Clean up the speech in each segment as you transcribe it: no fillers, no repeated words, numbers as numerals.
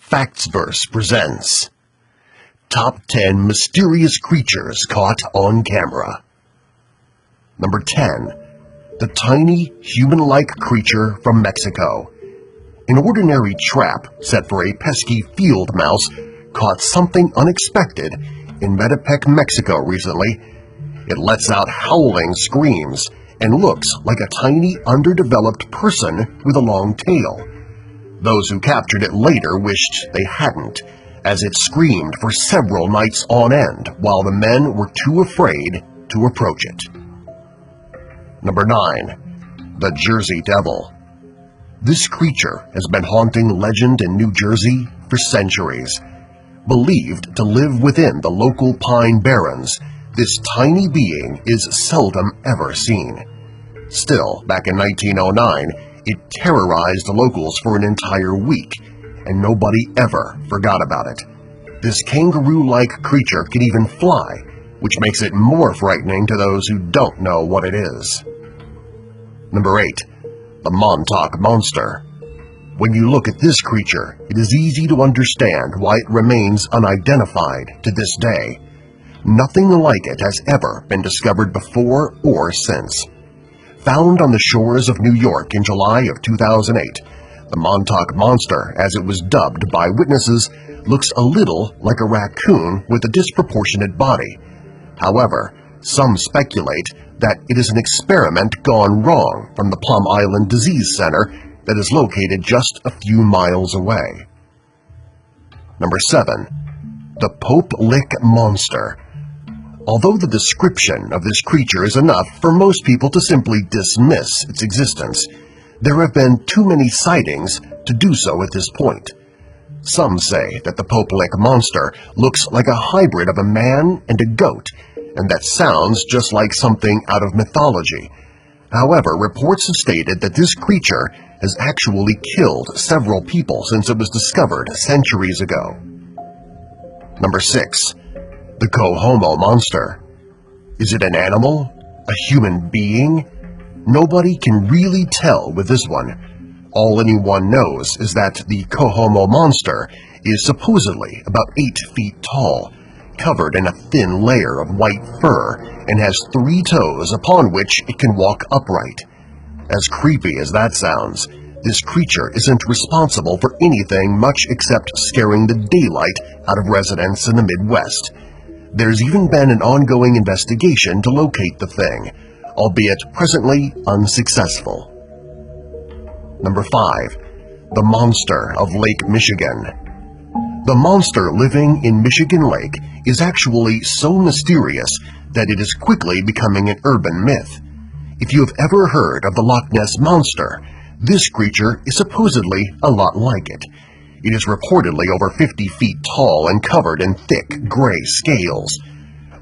Factsverse presents Top 10 Mysterious Creatures Caught on Camera. Number 10. The tiny, human-like creature from Mexico. An ordinary trap set for a pesky field mouse caught something unexpected in Metepec, Mexico recently. It lets out howling screams and looks like a tiny, underdeveloped person with a long tail. Those who captured it later wished they hadn't, as it screamed for several nights on end while the men were too afraid to approach it. Number 9. The Jersey Devil. This creature has been haunting legend in New Jersey for centuries. Believed to live within the local Pine Barrens, this tiny being is seldom ever seen. Still, back in 1909, it terrorized the locals for an entire week, and nobody ever forgot about it. This kangaroo-like creature can even fly, which makes it more frightening to those who don't know what it is. Number 8. The Montauk Monster. When you look at this creature, it is easy to understand why it remains unidentified to this day. Nothing like it has ever been discovered before or since. Found on the shores of New York in July of 2008, the Montauk Monster, as it was dubbed by witnesses, looks a little like a raccoon with a disproportionate body. However, some speculate that it is an experiment gone wrong from the Plum Island Disease Center that is located just a few miles away. Number 7. The Pope Lick Monster. Although the description of this creature is enough for most people to simply dismiss its existence, there have been too many sightings to do so at this point. Some say that the Pope Lick Monster looks like a hybrid of a man and a goat, and that sounds just like something out of mythology. However, reports have stated that this creature has actually killed several people since it was discovered centuries ago. Number 6. The Cohomo Monster. Is it an animal? A human being? Nobody can really tell with this one. All anyone knows is that the Cohomo Monster is supposedly about 8 feet tall, covered in a thin layer of white fur, and has 3 toes upon which it can walk upright. As creepy as that sounds, this creature isn't responsible for anything much except scaring the daylight out of residents in the Midwest. There's even been an ongoing investigation to locate the thing, albeit presently unsuccessful. Number 5. The Monster of Lake Michigan. The monster living in Michigan Lake is actually so mysterious that it is quickly becoming an urban myth. If you have ever heard of the Loch Ness Monster, this creature is supposedly a lot like it. It is reportedly over 50 feet tall and covered in thick gray scales.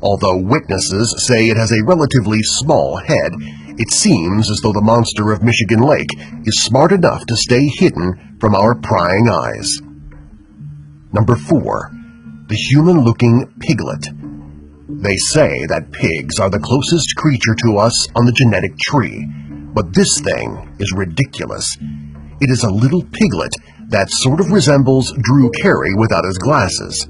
Although witnesses say it has a relatively small head, it seems as though the monster of Michigan Lake is smart enough to stay hidden from our prying eyes. Number 4. The Human-Looking Piglet. They say that pigs are the closest creature to us on the genetic tree, but this thing is ridiculous. It is a little piglet that sort of resembles Drew Carey without his glasses.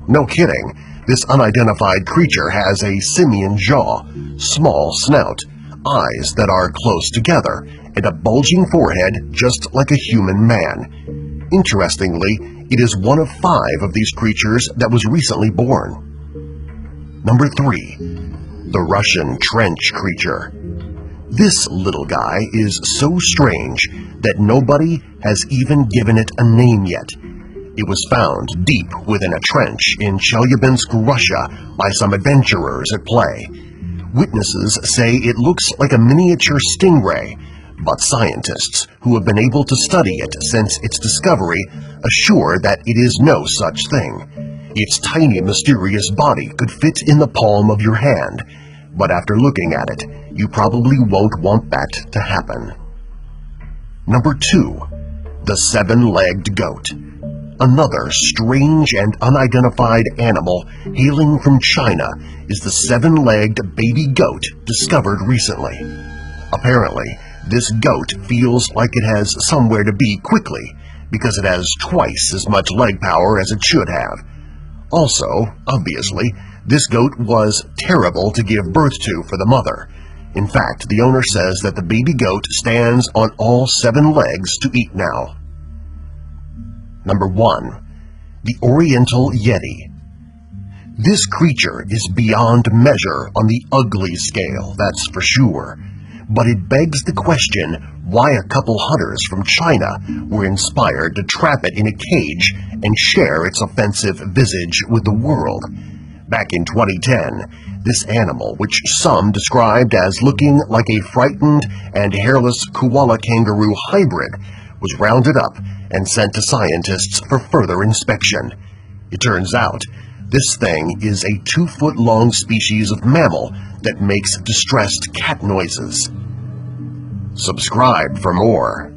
No kidding, this unidentified creature has a simian jaw, small snout, eyes that are close together, and a bulging forehead just like a human man. Interestingly, it is one of 5 of these creatures that was recently born. Number 3. The Russian Trench Creature. This little guy is so strange that nobody has even given it a name yet. It was found deep within a trench in Chelyabinsk, Russia by some adventurers at play. Witnesses say it looks like a miniature stingray, but scientists who have been able to study it since its discovery assure that it is no such thing. Its tiny, mysterious body could fit in the palm of your hand, but after looking at it, you probably won't want that to happen. Number 2. The Seven-Legged Goat. Another strange and unidentified animal hailing from China is the seven-legged baby goat discovered recently. Apparently, this goat feels like it has somewhere to be quickly, because it has twice as much leg power as it should have. Also, obviously, this goat was terrible to give birth to for the mother. In fact, the owner says that the baby goat stands on all 7 legs to eat now. Number 1. The Oriental Yeti. This creature is beyond measure on the ugly scale, that's for sure. But it begs the question why a couple hunters from China were inspired to trap it in a cage and share its offensive visage with the world. Back in 2010, this animal, which some described as looking like a frightened and hairless koala-kangaroo hybrid, was rounded up and sent to scientists for further inspection. It turns out, this thing is a 2-foot-long species of mammal that makes distressed cat noises. Subscribe for more.